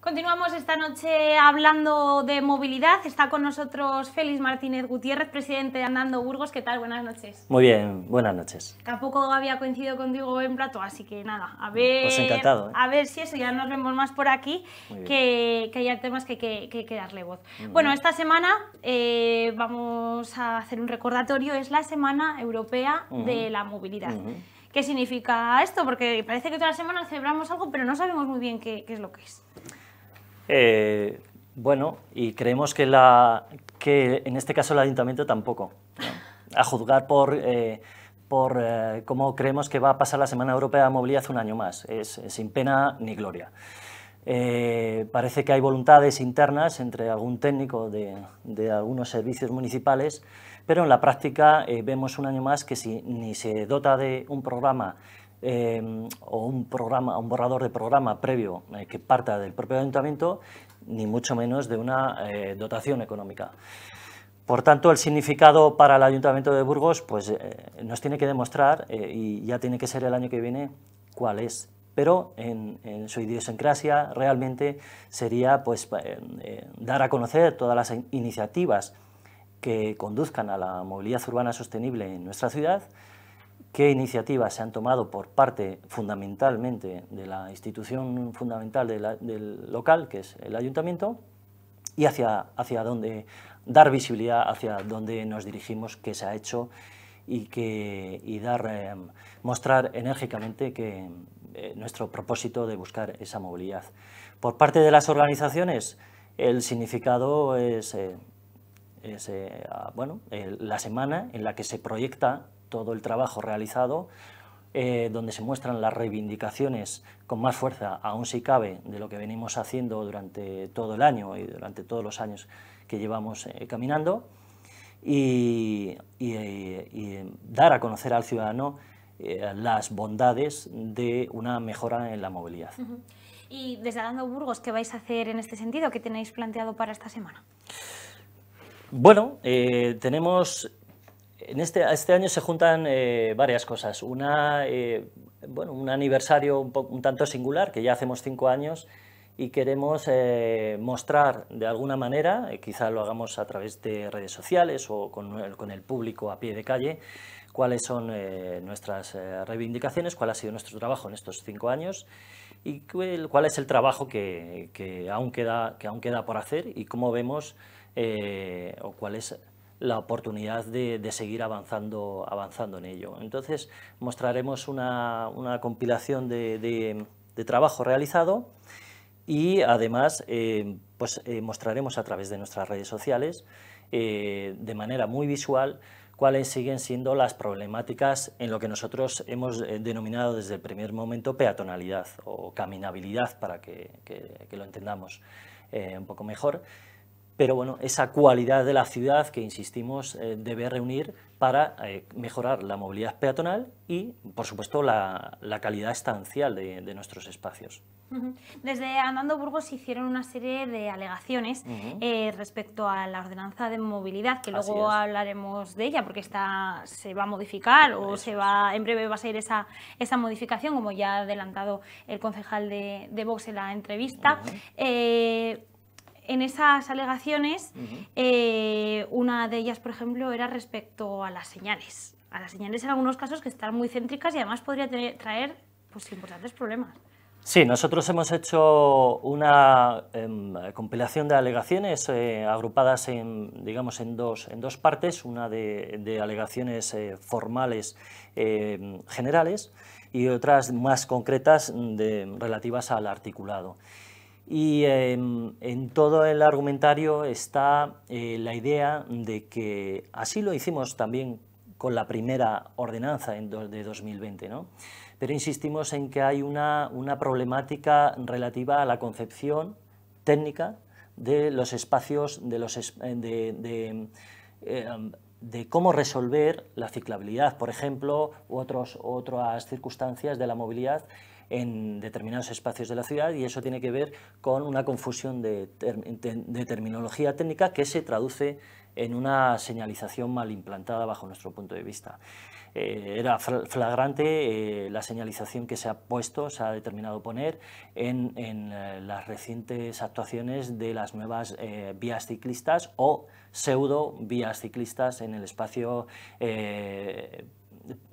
Continuamos esta noche hablando de movilidad. Está con nosotros Félix Martínez Gutiérrez, presidente de Andando Burgos. ¿Qué tal? Buenas noches. Muy bien, buenas noches. Tampoco había coincidido contigo en plato, así que nada, Pues encantado, ¿eh? A ver si eso, ya nos vemos más por aquí, que hay temas que hay que darle voz. Bueno, esta semana vamos a hacer un recordatorio, es la Semana Europea de la Movilidad. ¿Qué significa esto? Porque parece que toda la semana celebramos algo, pero no sabemos muy bien qué es lo que es. Bueno, y creemos que en este caso el Ayuntamiento tampoco, ¿no? A juzgar por cómo creemos que va a pasar la Semana Europea de Movilidad un año más, es sin pena ni gloria. Parece que hay voluntades internas entre algún técnico de algunos servicios municipales, pero en la práctica vemos un año más que si ni se dota de un programa o un borrador de programa previo que parta del propio ayuntamiento, ni mucho menos de una dotación económica. Por tanto, el significado para el Ayuntamiento de Burgos pues, nos tiene que demostrar, y ya tiene que ser el año que viene, cuál es. Pero en su idiosincrasia realmente sería pues, dar a conocer todas las iniciativas que conduzcan a la movilidad urbana sostenible en nuestra ciudad, qué iniciativas se han tomado por parte fundamentalmente de la institución fundamental del local, que es el ayuntamiento, y hacia dónde dar visibilidad, hacia dónde nos dirigimos, qué se ha hecho y mostrar enérgicamente que nuestro propósito de buscar esa movilidad. Por parte de las organizaciones, el significado es la semana en la que se proyecta todo el trabajo realizado, donde se muestran las reivindicaciones con más fuerza, aún si cabe, de lo que venimos haciendo durante todo el año y durante todos los años que llevamos caminando, y dar a conocer al ciudadano las bondades de una mejora en la movilidad. Y desde Andando Burgos, ¿qué vais a hacer en este sentido? ¿Qué tenéis planteado para esta semana? Bueno, tenemos... Este año se juntan varias cosas. Un aniversario un tanto singular, que ya hacemos 5 años, y queremos mostrar de alguna manera, quizá lo hagamos a través de redes sociales o con el público a pie de calle, cuáles son nuestras reivindicaciones, cuál ha sido nuestro trabajo en estos 5 años y cuál es el trabajo que aún queda por hacer y cómo vemos o cuál es la oportunidad de seguir avanzando en ello. Entonces mostraremos una compilación de trabajo realizado y además mostraremos a través de nuestras redes sociales de manera muy visual cuáles siguen siendo las problemáticas en lo que nosotros hemos denominado desde el primer momento peatonalidad o caminabilidad, para que lo entendamos un poco mejor. Pero bueno, esa cualidad de la ciudad que, insistimos, debe reunir para mejorar la movilidad peatonal y, por supuesto, la calidad estancial de nuestros espacios. Desde Andando Burgos hicieron una serie de alegaciones respecto a la ordenanza de movilidad, que luego hablaremos de ella, porque se va a modificar o en breve va a ser esa modificación, como ya ha adelantado el concejal de Vox en la entrevista. En esas alegaciones, una de ellas, por ejemplo, era respecto a las señales. A las señales en algunos casos que están muy céntricas y además podría traer pues, importantes problemas. Sí, nosotros hemos hecho una compilación de alegaciones agrupadas en dos partes, una de alegaciones formales generales y otras más concretas relativas al articulado. Y en todo el argumentario está la idea de que así lo hicimos también con la primera ordenanza de 2020, ¿no? Pero insistimos en que hay una problemática relativa a la concepción técnica de los espacios, de cómo resolver la ciclabilidad, por ejemplo, u otras circunstancias de la movilidad en determinados espacios de la ciudad, y eso tiene que ver con una confusión de terminología técnica que se traduce en una señalización mal implantada bajo nuestro punto de vista. era flagrante la señalización que se ha determinado poner en las recientes actuaciones de las nuevas vías ciclistas o pseudo vías ciclistas en el espacio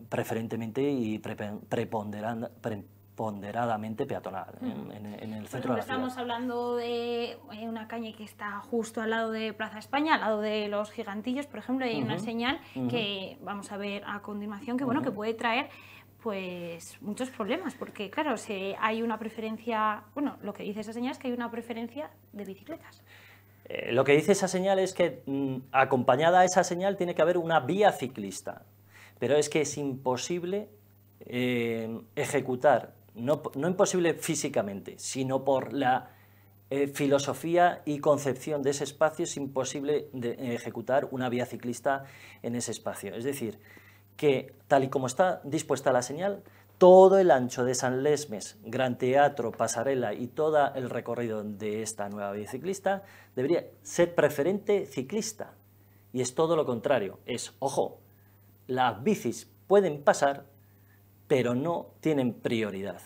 preferentemente y preponderadamente peatonal en el centro de la ciudad. Estamos hablando de una calle que está justo al lado de Plaza España, al lado de los Gigantillos, por ejemplo, hay una señal que vamos a ver a continuación que, bueno, que puede traer pues muchos problemas, porque claro, hay una preferencia, bueno, lo que dice esa señal es que hay una preferencia de bicicletas. Lo que dice esa señal es que acompañada a esa señal tiene que haber una vía ciclista, pero es que es imposible ejecutar, no imposible físicamente, sino por la filosofía y concepción de ese espacio, es imposible ejecutar una vía ciclista en ese espacio. Es decir, que tal y como está dispuesta la señal, todo el ancho de San Lesmes, Gran Teatro, Pasarela y todo el recorrido de esta nueva vía ciclista debería ser preferente ciclista. Y es todo lo contrario, es, ojo, las bicis pueden pasar, pero no tienen prioridad.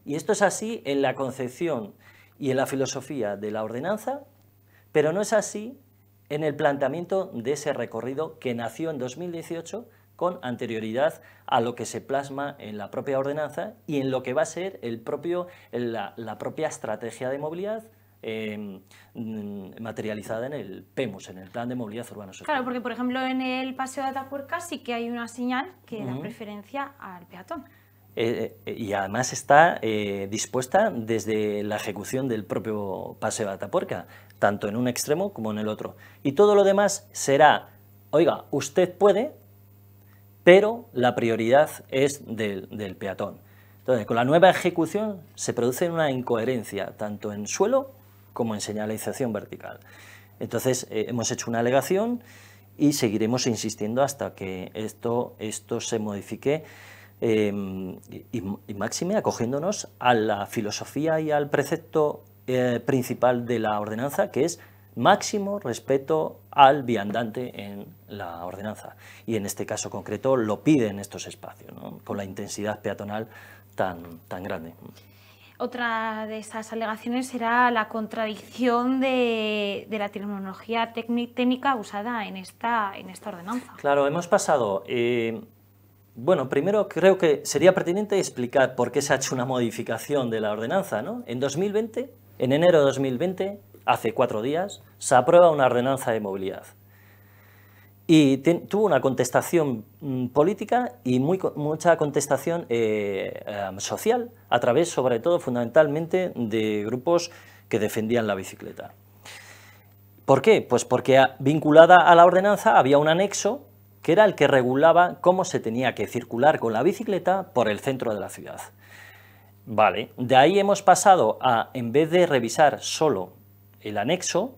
Y esto es así en la concepción y en la filosofía de la ordenanza, pero no es así en el planteamiento de ese recorrido que nació en 2018 con anterioridad a lo que se plasma en la propia ordenanza y en lo que va a ser la propia estrategia de movilidad materializada en el PEMUS, en el Plan de Movilidad Urbana Sostenible. Claro, porque por ejemplo en el Paseo de Atapuerca sí que hay una señal que da preferencia al peatón. Y además está dispuesta desde la ejecución del propio Paseo de Atapuerca, tanto en un extremo como en el otro. Y todo lo demás será, oiga, usted puede, pero la prioridad es del peatón. Entonces, con la nueva ejecución se produce una incoherencia, tanto en suelo como en señalización vertical. Entonces, hemos hecho una alegación y seguiremos insistiendo hasta que esto se modifique y máxime acogiéndonos a la filosofía y al precepto principal de la ordenanza, que es máximo respeto al viandante en la ordenanza. Y en este caso concreto lo piden estos espacios, ¿no? Con la intensidad peatonal tan grande. Otra de esas alegaciones era la contradicción de la terminología técnica usada en esta ordenanza. Claro, hemos pasado... bueno, primero creo que sería pertinente explicar por qué se ha hecho una modificación de la ordenanza, ¿no? En 2020, en enero de 2020, hace 4 días, se aprueba una ordenanza de movilidad. Y tuvo una contestación política y mucha contestación social, a través, sobre todo, fundamentalmente, de grupos que defendían la bicicleta. ¿Por qué? Pues porque vinculada a la ordenanza había un anexo que era el que regulaba cómo se tenía que circular con la bicicleta por el centro de la ciudad. Vale, de ahí hemos pasado a, en vez de revisar solo el anexo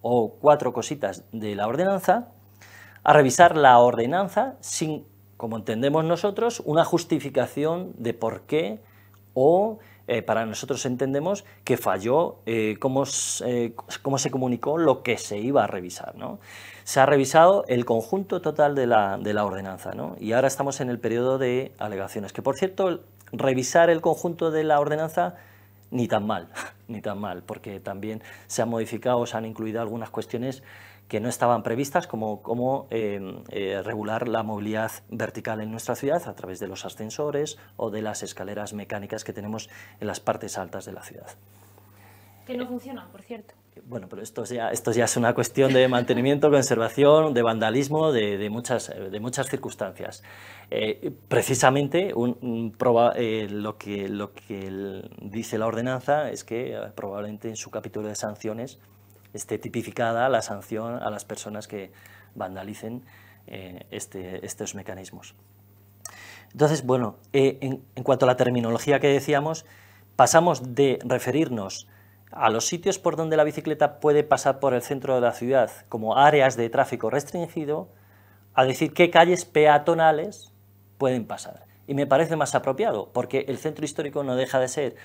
o 4 cositas de la ordenanza, a revisar la ordenanza sin, como entendemos nosotros, una justificación de por qué o para nosotros entendemos que falló cómo se comunicó lo que se iba a revisar, ¿no? Se ha revisado el conjunto total de la ordenanza, ¿no? Y ahora estamos en el periodo de alegaciones, que por cierto, revisar el conjunto de la ordenanza ni tan mal, porque también se han modificado, se han incluido algunas cuestiones que no estaban previstas, como regular la movilidad vertical en nuestra ciudad a través de los ascensores o de las escaleras mecánicas que tenemos en las partes altas de la ciudad. Que no funcionan, por cierto. Bueno, pero esto ya es una cuestión de mantenimiento, conservación, de vandalismo, de muchas circunstancias. Precisamente lo que dice la ordenanza es que probablemente en su capítulo de sanciones esté tipificada la sanción a las personas que vandalicen estos mecanismos. Entonces, bueno, en cuanto a la terminología que decíamos, pasamos de referirnos a los sitios por donde la bicicleta puede pasar por el centro de la ciudad como áreas de tráfico restringido, a decir qué calles peatonales pueden pasar. Y me parece más apropiado, porque el centro histórico no deja de ser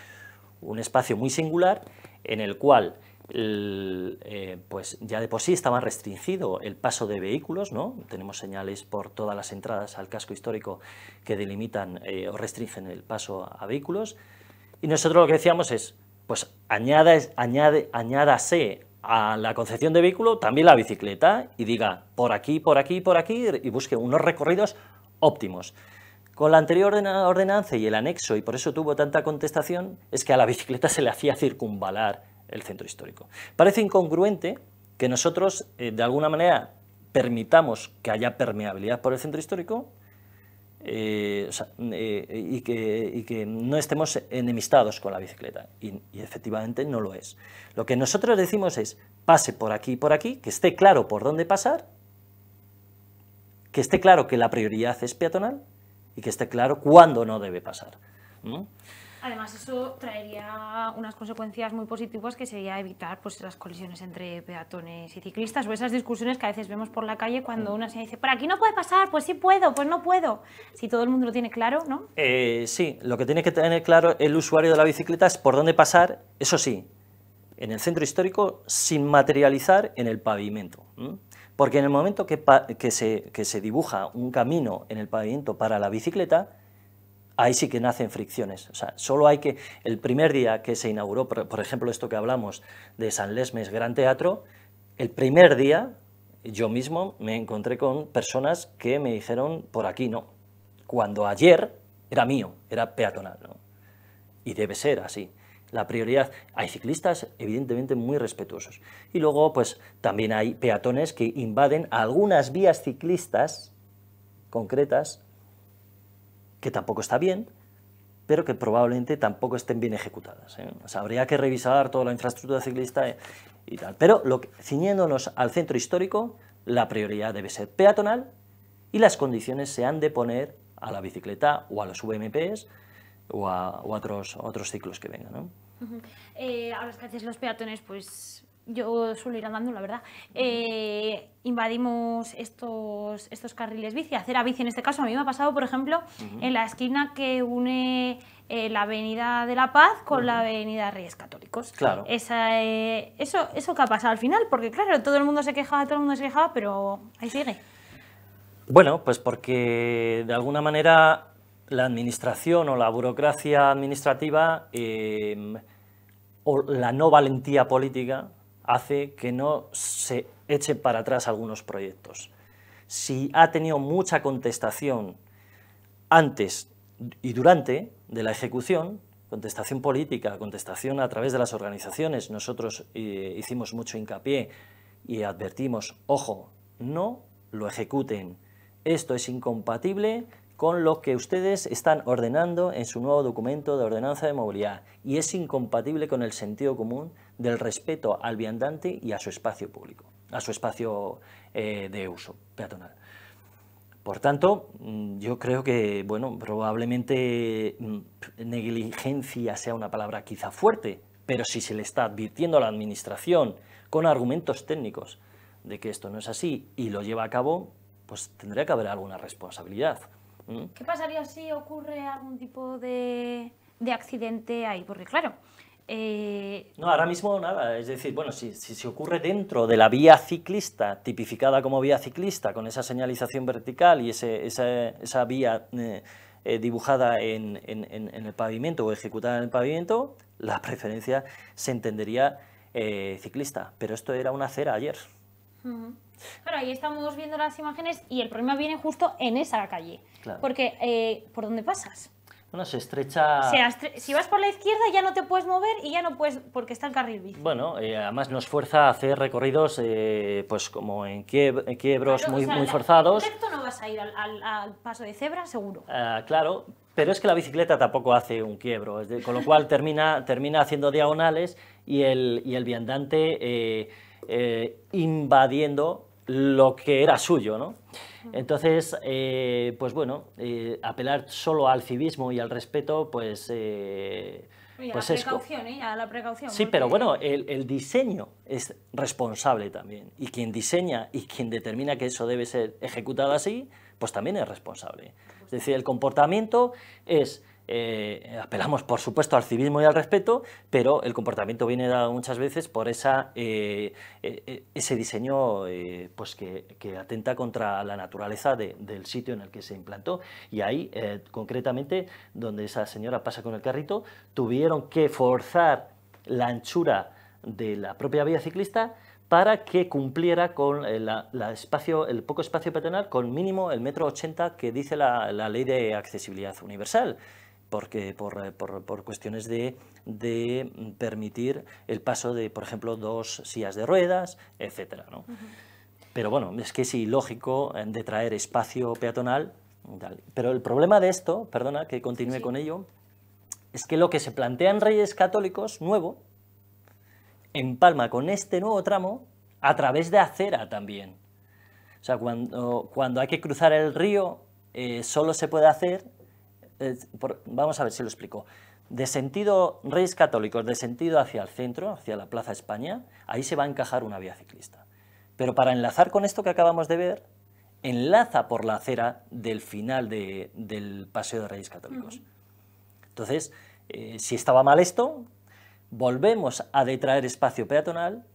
un espacio muy singular en el cual pues ya de por sí estaba restringido el paso de vehículos, ¿no? Tenemos señales por todas las entradas al casco histórico que delimitan o restringen el paso a vehículos, y nosotros lo que decíamos es, pues añádase a la concepción de vehículo también la bicicleta y diga por aquí, por aquí, por aquí, y busque unos recorridos óptimos. Con la anterior ordenanza y el anexo, y por eso tuvo tanta contestación, es que a la bicicleta se le hacía circunvalar el centro histórico. Parece incongruente que nosotros, de alguna manera, permitamos que haya permeabilidad por el centro histórico y que no estemos enemistados con la bicicleta, y efectivamente no lo es. Lo que nosotros decimos es, pase por aquí, que esté claro por dónde pasar, que esté claro que la prioridad es peatonal, y que esté claro cuándo no debe pasar. Además, eso traería unas consecuencias muy positivas, que sería evitar pues, las colisiones entre peatones y ciclistas, o esas discusiones que a veces vemos por la calle cuando una se dice, por aquí no puede pasar, pues sí puedo, pues no puedo. Si todo el mundo lo tiene claro, ¿no? Sí, lo que tiene que tener claro el usuario de la bicicleta es por dónde pasar, eso sí, en el centro histórico, sin materializar en el pavimento. Porque en el momento que se dibuja un camino en el pavimento para la bicicleta, ahí sí que nacen fricciones. O sea, solo hay que, el primer día que se inauguró, por ejemplo, esto que hablamos de Sant Lesmes Gran Teatro, el primer día yo mismo me encontré con personas que me dijeron, por aquí no, cuando ayer era mío, era peatonal, ¿no? Y debe ser así. La prioridad, hay ciclistas evidentemente muy respetuosos, y luego pues también hay peatones que invaden algunas vías ciclistas concretas, que tampoco está bien, pero que probablemente tampoco estén bien ejecutadas, ¿eh? O sea, habría que revisar toda la infraestructura ciclista y tal, pero ciñéndonos al centro histórico, la prioridad debe ser peatonal, y las condiciones se han de poner a la bicicleta o a los VMPs, o a otros ciclos que vengan, ¿no? Ahora es que haces los peatones, pues yo suelo ir andando, la verdad. Invadimos estos carriles bici, hacer a bici en este caso. A mí me ha pasado, por ejemplo, en la esquina que une la Avenida de la Paz con la Avenida Reyes Católicos. Claro. Eso que ha pasado al final, porque claro, todo el mundo se quejaba, pero ahí sigue. Bueno, pues porque de alguna manera la administración o la burocracia administrativa o la no valentía política hace que no se echen para atrás algunos proyectos. Si ha tenido mucha contestación antes y durante de la ejecución, contestación política, contestación a través de las organizaciones, nosotros hicimos mucho hincapié y advertimos, ojo, no lo ejecuten, esto es incompatible con lo que ustedes están ordenando en su nuevo documento de ordenanza de movilidad, y es incompatible con el sentido común del respeto al viandante y a su espacio público, a su espacio de uso peatonal. Por tanto, yo creo que, bueno, probablemente negligencia sea una palabra quizá fuerte, pero si se le está advirtiendo a la administración con argumentos técnicos de que esto no es así y lo lleva a cabo, pues tendría que haber alguna responsabilidad. ¿Qué pasaría si ocurre algún tipo de accidente ahí? Porque claro... No, ahora mismo nada, es decir, bueno, si ocurre dentro de la vía ciclista, tipificada como vía ciclista, con esa señalización vertical y esa vía dibujada en el pavimento o ejecutada en el pavimento, la preferencia se entendería ciclista, pero esto era una acera ayer. Claro, ahí estamos viendo las imágenes y el problema viene justo en esa calle. Claro. Porque, ¿por dónde pasas? Bueno, se estrecha... Si vas por la izquierda ya no te puedes mover y ya no puedes, porque está el carril bici. Bueno, además nos fuerza a hacer recorridos, pues como en quiebros, claro, muy forzados. Recto no vas a ir al paso de cebra, seguro. Claro, pero es que la bicicleta tampoco hace un quiebro, con lo cual termina haciendo diagonales y el viandante invadiendo lo que era suyo, ¿no? Entonces, pues bueno, apelar solo al civismo y al respeto, pues... Oye, pues a la precaución. Sí, porque... pero bueno, el diseño es responsable también, y quien diseña y quien determina que eso debe ser ejecutado así, pues también es responsable. Es decir, el comportamiento es apelamos, por supuesto, al civismo y al respeto, pero el comportamiento viene dado muchas veces por ese diseño pues que atenta contra la naturaleza del sitio en el que se implantó. Y ahí, concretamente, donde esa señora pasa con el carrito, tuvieron que forzar la anchura de la propia vía ciclista para que cumpliera con el poco espacio peatonal, con mínimo el 1,80 m que dice la Ley de Accesibilidad Universal, porque por cuestiones de permitir el paso de, por ejemplo, 2 sillas de ruedas, etcétera, ¿no? Pero bueno, es que es ilógico de traer espacio peatonal. Pero el problema de esto, perdona que continúe con ello, es que lo que se plantea en Reyes Católicos nuevo empalma con este nuevo tramo a través de acera también. O sea, cuando hay que cruzar el río, solo se puede hacer, vamos a ver si lo explico, de sentido Reyes Católicos, de sentido hacia el centro, hacia la Plaza España, ahí se va a encajar una vía ciclista. Pero para enlazar con esto que acabamos de ver, enlaza por la acera del final del Paseo de Reyes Católicos. Entonces, si estaba mal esto, volvemos a detraer espacio peatonal,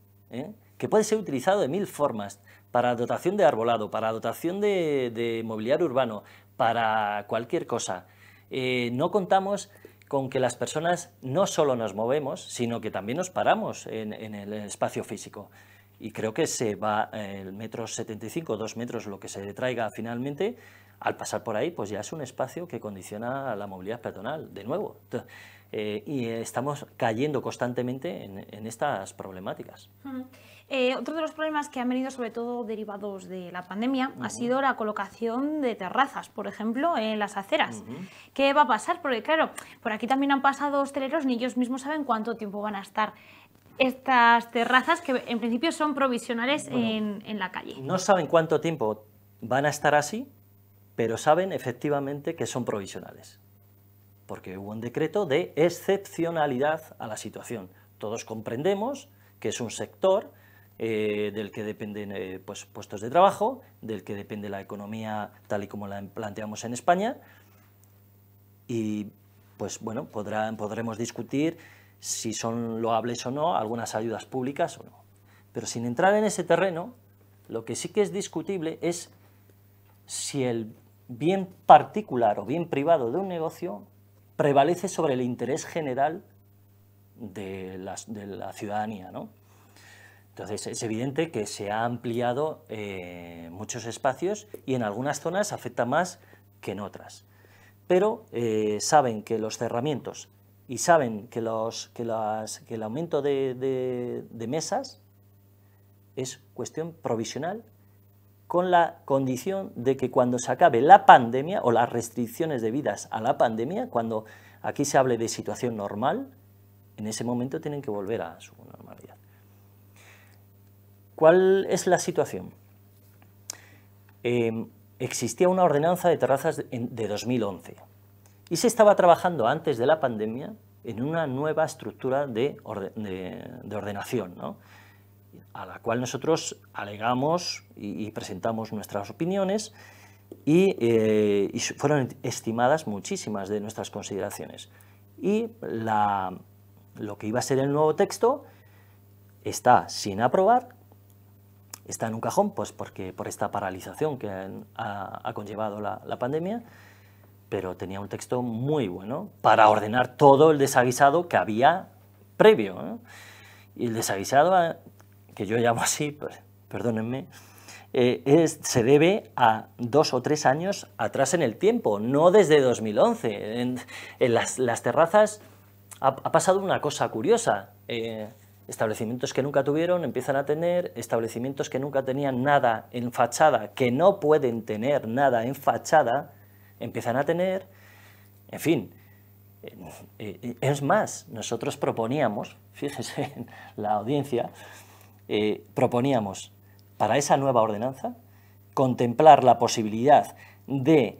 que puede ser utilizado de 1000 formas, para dotación de arbolado, para dotación de mobiliario urbano, para cualquier cosa. No contamos con que las personas no solo nos movemos, sino que también nos paramos en el espacio físico. Y creo que se va el 1,75 m, 2 metros, lo que se traiga finalmente, al pasar por ahí, pues ya es un espacio que condiciona la movilidad peatonal, de nuevo. Y estamos cayendo constantemente en estas problemáticas. Otro de los problemas que han venido sobre todo derivados de la pandemia ha sido la colocación de terrazas, por ejemplo, en las aceras. ¿Qué va a pasar? Porque claro, por aquí también han pasado hosteleros, ni ellos mismos saben cuánto tiempo van a estar estas terrazas, que en principio son provisionales en la calle. No saben cuánto tiempo van a estar así, pero saben efectivamente que son provisionales, porque hubo un decreto de excepcionalidad a la situación. Todos comprendemos que es un sector del que dependen pues, puestos de trabajo, del que depende la economía tal y como la planteamos en España, y pues bueno, podremos discutir si son loables o no algunas ayudas públicas o no. Pero sin entrar en ese terreno, lo que sí que es discutible es si el bien particular o bien privado de un negocio prevalece sobre el interés general de la ciudadanía, ¿no? Entonces es evidente que se ha ampliado muchos espacios y en algunas zonas afecta más que en otras. Pero saben que los cerramientos y saben que el aumento de mesas es cuestión provisional, con la condición de que cuando se acabe la pandemia o las restricciones debidas a la pandemia, cuando aquí se hable de situación normal, en ese momento tienen que volver a su normalidad. ¿Cuál es la situación? Existía una ordenanza de terrazas de 2011 y se estaba trabajando antes de la pandemia en una nueva estructura de ordenación, ¿no? A la cual nosotros alegamos y presentamos nuestras opiniones y fueron estimadas muchísimas de nuestras consideraciones. Y lo que iba a ser el nuevo texto está sin aprobar, está en un cajón, pues porque por esta paralización que ha conllevado la pandemia, pero tenía un texto muy bueno para ordenar todo el desaguisado que había previo, ¿no? Y el desaguisado, que yo llamo así, pues, perdónenme, se debe a 2 o 3 años atrás en el tiempo, no desde 2011. En las terrazas ha pasado una cosa curiosa. Establecimientos que nunca tuvieron empiezan a tener, establecimientos que nunca tenían nada en fachada, que no pueden tener nada en fachada, empiezan a tener, en fin. Es más, nosotros proponíamos, fíjese en la audiencia, proponíamos para esa nueva ordenanza contemplar la posibilidad de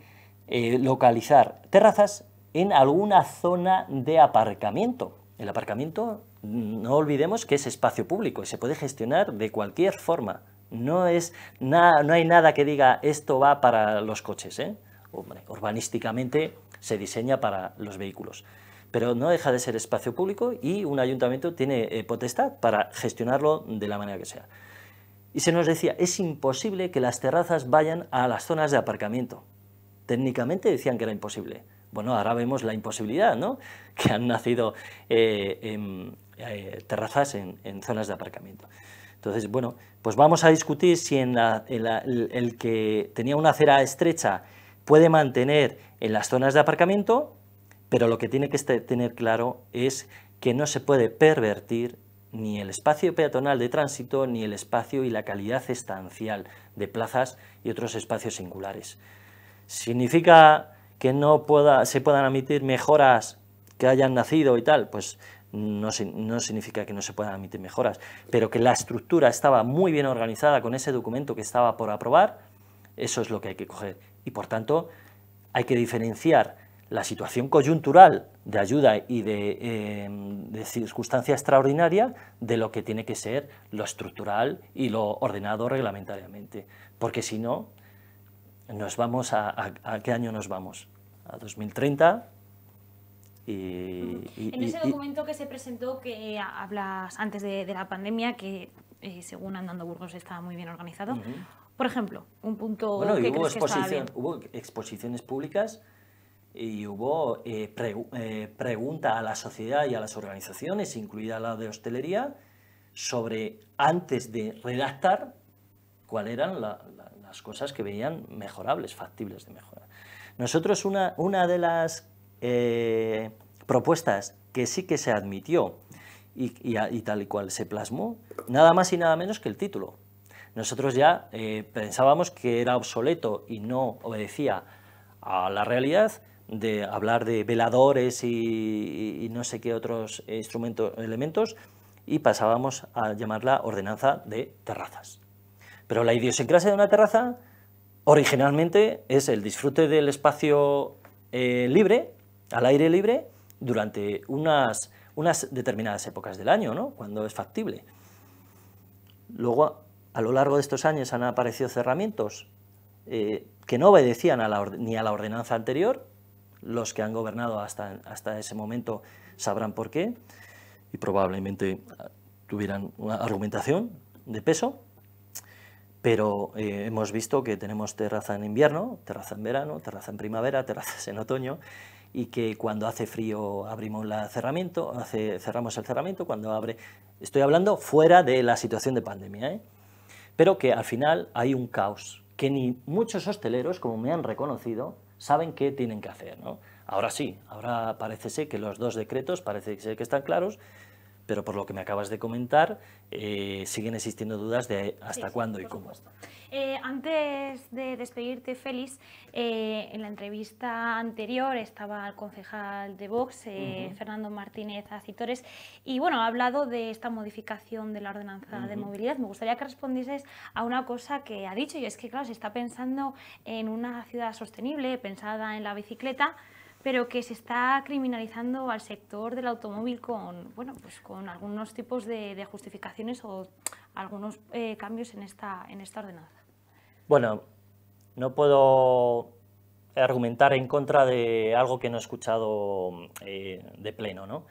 localizar terrazas en alguna zona de aparcamiento. El aparcamiento, no olvidemos que es espacio público y se puede gestionar de cualquier forma. No hay nada que diga esto va para los coches, hombre, urbanísticamente se diseña para los vehículos. Pero no deja de ser espacio público y un ayuntamiento tiene potestad para gestionarlo de la manera que sea. Y se nos decía, es imposible que las terrazas vayan a las zonas de aparcamiento. Técnicamente decían que era imposible. Bueno, ahora vemos la imposibilidad, ¿no? Que han nacido terrazas en zonas de aparcamiento. Entonces, bueno, pues vamos a discutir si el que tenía una acera estrecha puede mantener en las zonas de aparcamiento, pero lo que tiene que tener claro es que no se puede pervertir ni el espacio peatonal de tránsito, ni el espacio y la calidad estancial de plazas y otros espacios singulares. ¿Significa que no se puedan admitir mejoras que hayan nacido y tal? Pues no significa que no se puedan admitir mejoras, pero que la estructura estaba muy bien organizada con ese documento que estaba por aprobar, eso es lo que hay que coger. Y por tanto, hay que diferenciar la situación coyuntural de ayuda y de circunstancia extraordinaria de lo que tiene que ser lo estructural y lo ordenado reglamentariamente. Porque si no, nos vamos ¿a qué año nos vamos? A 2030. En ese documento que se presentó, que hablas antes de la pandemia, que según Andando Burgos estaba muy bien organizado, por ejemplo, un punto que crees que estaba bien. Hubo exposiciones públicas y hubo pregunta a la sociedad y a las organizaciones, incluida la de hostelería, sobre, antes de redactar, cuáles eran las cosas que veían mejorables, factibles de mejorar. Nosotros una de las propuestas que sí que se admitió y tal y cual se plasmó, nada más y nada menos que el título. Nosotros ya pensábamos que era obsoleto y no obedecía a la realidad de hablar de veladores y no sé qué otros elementos, y pasábamos a llamarla ordenanza de terrazas. Pero la idiosincrasia de una terraza originalmente es el disfrute del espacio libre, al aire libre, durante unas determinadas épocas del año, ¿no? Cuando es factible. Luego, a lo largo de estos años han aparecido cerramientos que no obedecían ni a la ordenanza anterior. Los que han gobernado hasta ese momento sabrán por qué y probablemente tuvieran una argumentación de peso, pero hemos visto que tenemos terraza en invierno, terraza en verano, terraza en primavera, terrazas en otoño, y que cuando hace frío abrimos cerramos el cerramiento, cuando abre... Estoy hablando fuera de la situación de pandemia, pero que al final hay un caos, que ni muchos hosteleros, como me han reconocido, saben qué tienen que hacer, ¿no? Ahora sí, ahora parece ser que los dos decretos parece ser que están claros, pero por lo que me acabas de comentar, siguen existiendo dudas de hasta cuándo y cómo. Antes de despedirte, Félix, en la entrevista anterior estaba el concejal de Vox, Fernando Martínez Acitores, y bueno, ha hablado de esta modificación de la ordenanza de movilidad. Me gustaría que respondieses a una cosa que ha dicho, y es que, claro, se está pensando en una ciudad sostenible, pensada en la bicicleta, pero que se está criminalizando al sector del automóvil con, bueno, pues con algunos tipos de justificaciones o algunos cambios en esta ordenanza. Bueno, no puedo argumentar en contra de algo que no he escuchado de pleno, ¿no?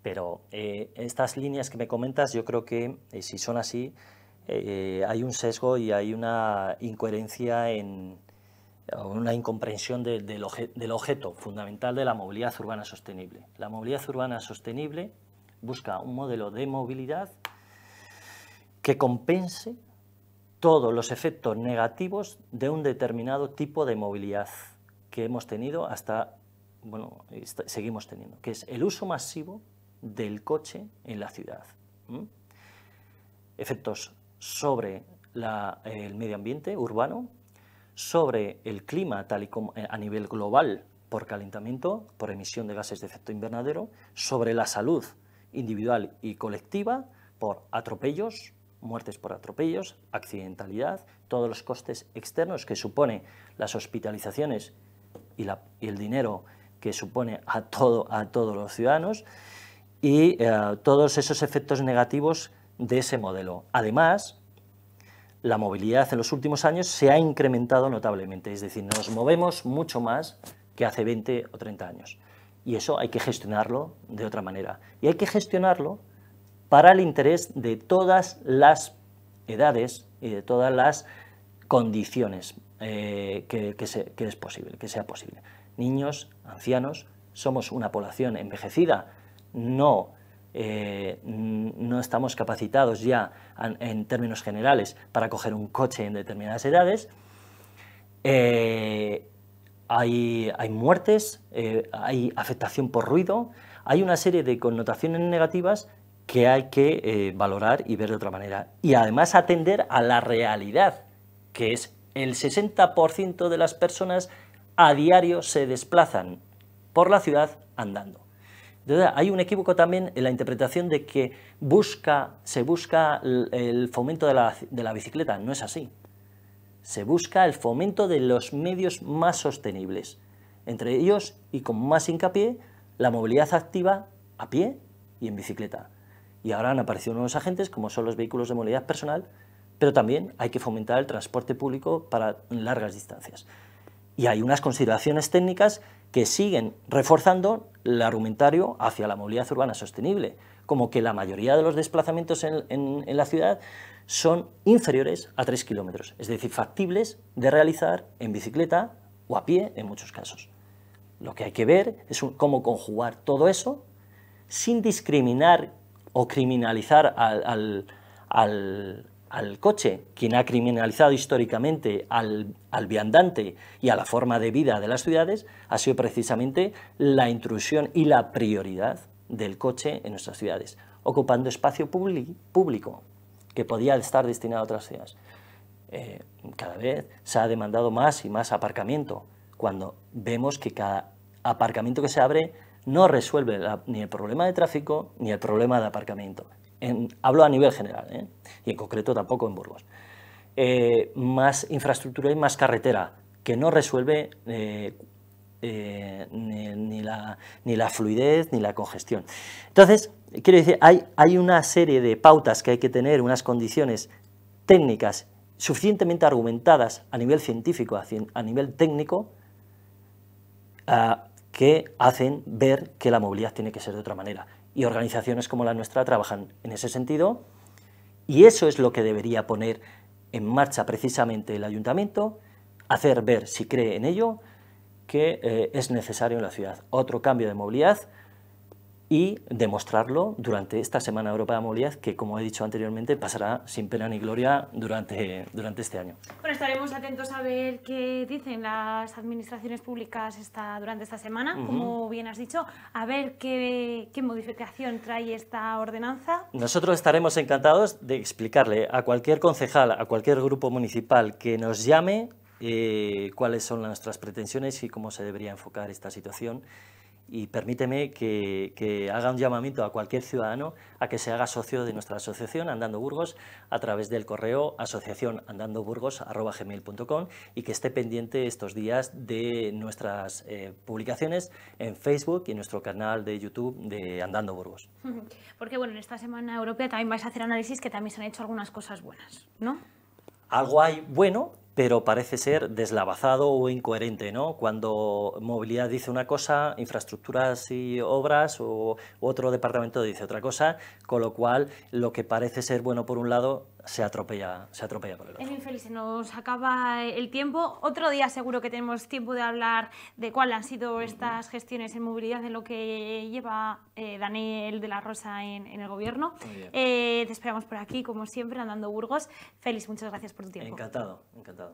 Pero estas líneas que me comentas, yo creo que si son así, hay un sesgo y hay una incoherencia una incomprensión del objeto fundamental de la movilidad urbana sostenible. La movilidad urbana sostenible busca un modelo de movilidad que compense todos los efectos negativos de un determinado tipo de movilidad que hemos tenido seguimos teniendo, que es el uso masivo del coche en la ciudad. Efectos sobre el medio ambiente urbano, sobre el clima tal y como a nivel global por calentamiento, por emisión de gases de efecto invernadero, sobre la salud individual y colectiva por atropellos, muertes por atropellos, accidentalidad, todos los costes externos que supone las hospitalizaciones y el dinero que supone a todos los ciudadanos y todos esos efectos negativos de ese modelo. Además, la movilidad en los últimos años se ha incrementado notablemente, es decir, nos movemos mucho más que hace 20 o 30 años. Y eso hay que gestionarlo de otra manera. Y hay que gestionarlo para el interés de todas las edades y de todas las condiciones que sea posible. Niños, ancianos, somos una población envejecida, no estamos capacitados ya en términos generales para coger un coche en determinadas edades, hay muertes, hay afectación por ruido, hay una serie de connotaciones negativas que hay que valorar y ver de otra manera. Y además atender a la realidad, que es el 60% de las personas a diario se desplazan por la ciudad andando. Entonces, hay un equívoco también en la interpretación de que se busca el fomento de la bicicleta. No es así. Se busca el fomento de los medios más sostenibles. Entre ellos, y con más hincapié, la movilidad activa a pie y en bicicleta. Y ahora han aparecido nuevos agentes, como son los vehículos de movilidad personal, pero también hay que fomentar el transporte público para largas distancias. Y hay unas consideraciones técnicas que siguen reforzando el argumentario hacia la movilidad urbana sostenible, como que la mayoría de los desplazamientos en la ciudad son inferiores a 3 kilómetros, es decir, factibles de realizar en bicicleta o a pie en muchos casos. Lo que hay que ver es cómo conjugar todo eso sin discriminar o criminalizar al coche. Quien ha criminalizado históricamente al viandante y a la forma de vida de las ciudades ha sido precisamente la intrusión y la prioridad del coche en nuestras ciudades, ocupando espacio público que podía estar destinado a otras ciudades. Cada vez se ha demandado más y más aparcamiento, cuando vemos que cada aparcamiento que se abre no resuelve ni el problema de tráfico ni el problema de aparcamiento. Hablo a nivel general, y en concreto tampoco en Burgos. Más infraestructura y más carretera, que no resuelve ni la fluidez ni la congestión. Entonces, quiero decir, hay una serie de pautas que hay que tener, unas condiciones técnicas suficientemente argumentadas a nivel científico, a nivel técnico, que hacen ver que la movilidad tiene que ser de otra manera. Y organizaciones como la nuestra trabajan en ese sentido, y eso es lo que debería poner en marcha precisamente el ayuntamiento, hacer ver, si cree en ello, que es necesario en la ciudad otro cambio de movilidad y demostrarlo durante esta Semana Europea de Movilidad, que, como he dicho anteriormente, pasará sin pena ni gloria durante este año. Bueno, estaremos atentos a ver qué dicen las administraciones públicas durante esta semana, como bien has dicho, a ver qué modificación trae esta ordenanza. Nosotros estaremos encantados de explicarle a cualquier concejal, a cualquier grupo municipal que nos llame, cuáles son nuestras pretensiones y cómo se debería enfocar esta situación. Y permíteme que haga un llamamiento a cualquier ciudadano a que se haga socio de nuestra asociación Andando Burgos a través del correo asociacionandandoburgos@gmail.com y que esté pendiente estos días de nuestras publicaciones en Facebook y en nuestro canal de YouTube de Andando Burgos. Porque bueno, en esta Semana Europea también vais a hacer análisis que también se han hecho algunas cosas buenas, ¿no? Algo hay bueno, pero parece ser deslavazado o incoherente, ¿no? Cuando movilidad dice una cosa, infraestructuras y obras o otro departamento dice otra cosa, con lo cual lo que parece ser bueno por un lado se atropella por el otro. En fin, Félix, se nos acaba el tiempo. Otro día seguro que tenemos tiempo de hablar de cuáles han sido estas gestiones en movilidad en lo que lleva Daniel de la Rosa en el gobierno. Te esperamos por aquí, como siempre, Andando Burgos. Félix, muchas gracias por tu tiempo. Encantado, encantado.